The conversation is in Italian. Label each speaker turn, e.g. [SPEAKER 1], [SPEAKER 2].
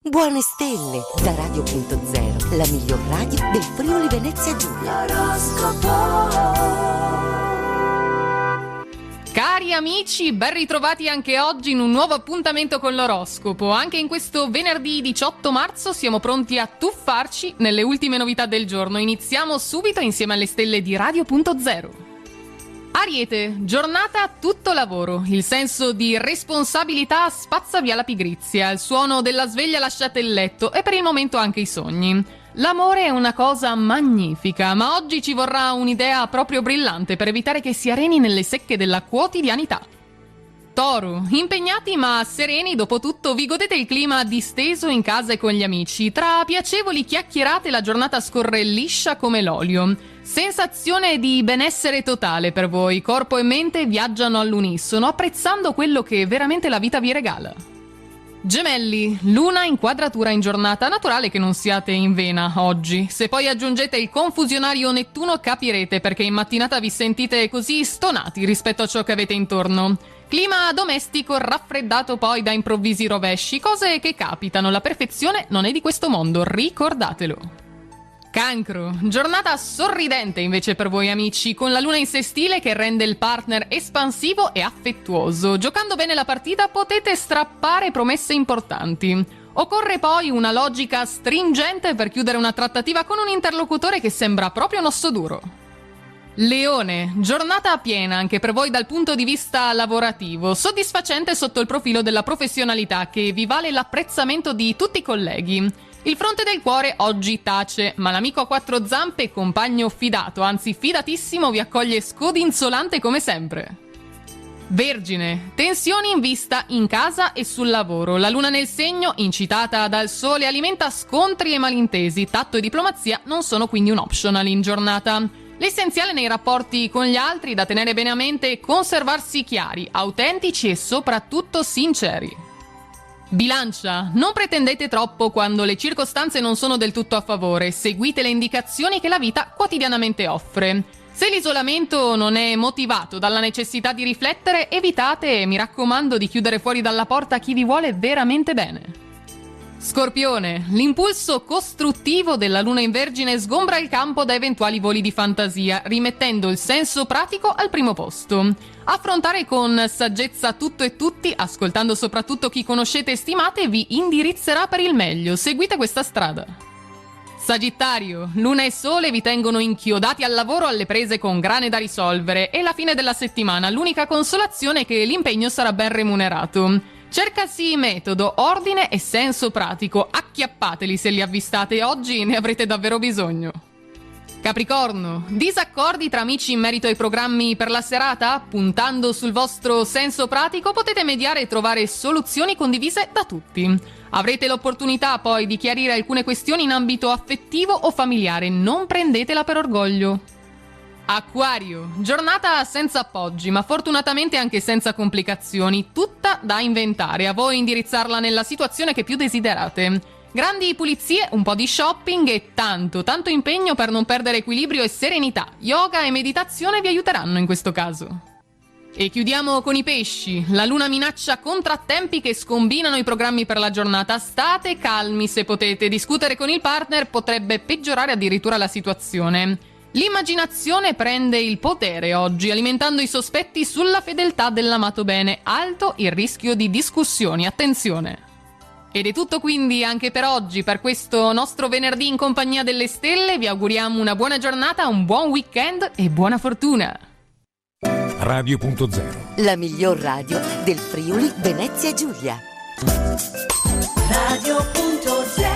[SPEAKER 1] Buone stelle da Radio.0, la miglior radio del Friuli Venezia Giulia.
[SPEAKER 2] Cari amici, ben ritrovati anche oggi in un nuovo appuntamento con l'oroscopo. Anche in questo venerdì 18 marzo siamo pronti a tuffarci nelle ultime novità del giorno. Iniziamo subito insieme alle stelle di Radio.0. Ariete, giornata tutto lavoro. Il senso di responsabilità spazza via la pigrizia. Il suono della sveglia lasciate il letto e per il momento anche i sogni. L'amore è una cosa magnifica, ma oggi ci vorrà un'idea proprio brillante per evitare che si areni nelle secche della quotidianità. Toro, impegnati ma sereni, dopo tutto vi godete il clima disteso in casa e con gli amici. Tra piacevoli chiacchierate la giornata scorre liscia come l'olio. Sensazione di benessere totale per voi, corpo e mente viaggiano all'unisono, apprezzando quello che veramente la vita vi regala. Gemelli, luna in quadratura in giornata, naturale che non siate in vena oggi. Se poi aggiungete il confusionario Nettuno capirete perché in mattinata vi sentite così stonati rispetto a ciò che avete intorno. Clima domestico raffreddato poi da improvvisi rovesci, cose che capitano, la perfezione non è di questo mondo, ricordatelo. Cancro, giornata sorridente invece per voi amici, con la luna in sestile che rende il partner espansivo e affettuoso. Giocando bene la partita potete strappare promesse importanti. Occorre poi una logica stringente per chiudere una trattativa con un interlocutore che sembra proprio un osso duro. Leone, giornata piena anche per voi dal punto di vista lavorativo, soddisfacente sotto il profilo della professionalità che vi vale l'apprezzamento di tutti i colleghi. Il fronte del cuore oggi tace, ma l'amico a quattro zampe, compagno fidato, anzi fidatissimo, vi accoglie scodinzolante come sempre. Vergine, tensioni in vista in casa e sul lavoro. La luna nel segno, incitata dal sole, alimenta scontri e malintesi. Tatto e diplomazia non sono quindi un optional in giornata. L'essenziale nei rapporti con gli altri da tenere bene a mente è conservarsi chiari, autentici e soprattutto sinceri. Bilancia, non pretendete troppo quando le circostanze non sono del tutto a favore, seguite le indicazioni che la vita quotidianamente offre. Se l'isolamento non è motivato dalla necessità di riflettere, evitate, mi raccomando, di chiudere fuori dalla porta chi vi vuole veramente bene. Scorpione, l'impulso costruttivo della luna in Vergine sgombra il campo da eventuali voli di fantasia, rimettendo il senso pratico al primo posto. Affrontare con saggezza tutto e tutti, ascoltando soprattutto chi conoscete e stimate, vi indirizzerà per il meglio. Seguite questa strada. Sagittario, luna e sole vi tengono inchiodati al lavoro alle prese con grane da risolvere e la fine della settimana l'unica consolazione è che l'impegno sarà ben remunerato. Cercasi metodo, ordine e senso pratico, acchiappateli se li avvistate, oggi ne avrete davvero bisogno. Capricorno, disaccordi tra amici in merito ai programmi per la serata? Puntando sul vostro senso pratico potete mediare e trovare soluzioni condivise da tutti. Avrete l'opportunità poi di chiarire alcune questioni in ambito affettivo o familiare, non prendetela per orgoglio. Acquario, giornata senza appoggi, ma fortunatamente anche senza complicazioni, tutta da inventare, a voi indirizzarla nella situazione che più desiderate. Grandi pulizie, un po' di shopping e tanto impegno per non perdere equilibrio e serenità. Yoga e meditazione vi aiuteranno in questo caso. E chiudiamo con i pesci. La luna minaccia contrattempi che scombinano i programmi per la giornata. State calmi se potete, discutere con il partner potrebbe peggiorare addirittura la situazione. L'immaginazione prende il potere oggi, alimentando i sospetti sulla fedeltà dell'amato bene. Alto il rischio di discussioni, attenzione! Ed è tutto quindi anche per oggi, per questo nostro venerdì in compagnia delle stelle. Vi auguriamo una buona giornata, un buon weekend e buona fortuna!
[SPEAKER 3] Radio.0,
[SPEAKER 1] la miglior radio del Friuli Venezia Giulia.
[SPEAKER 4] Radio.0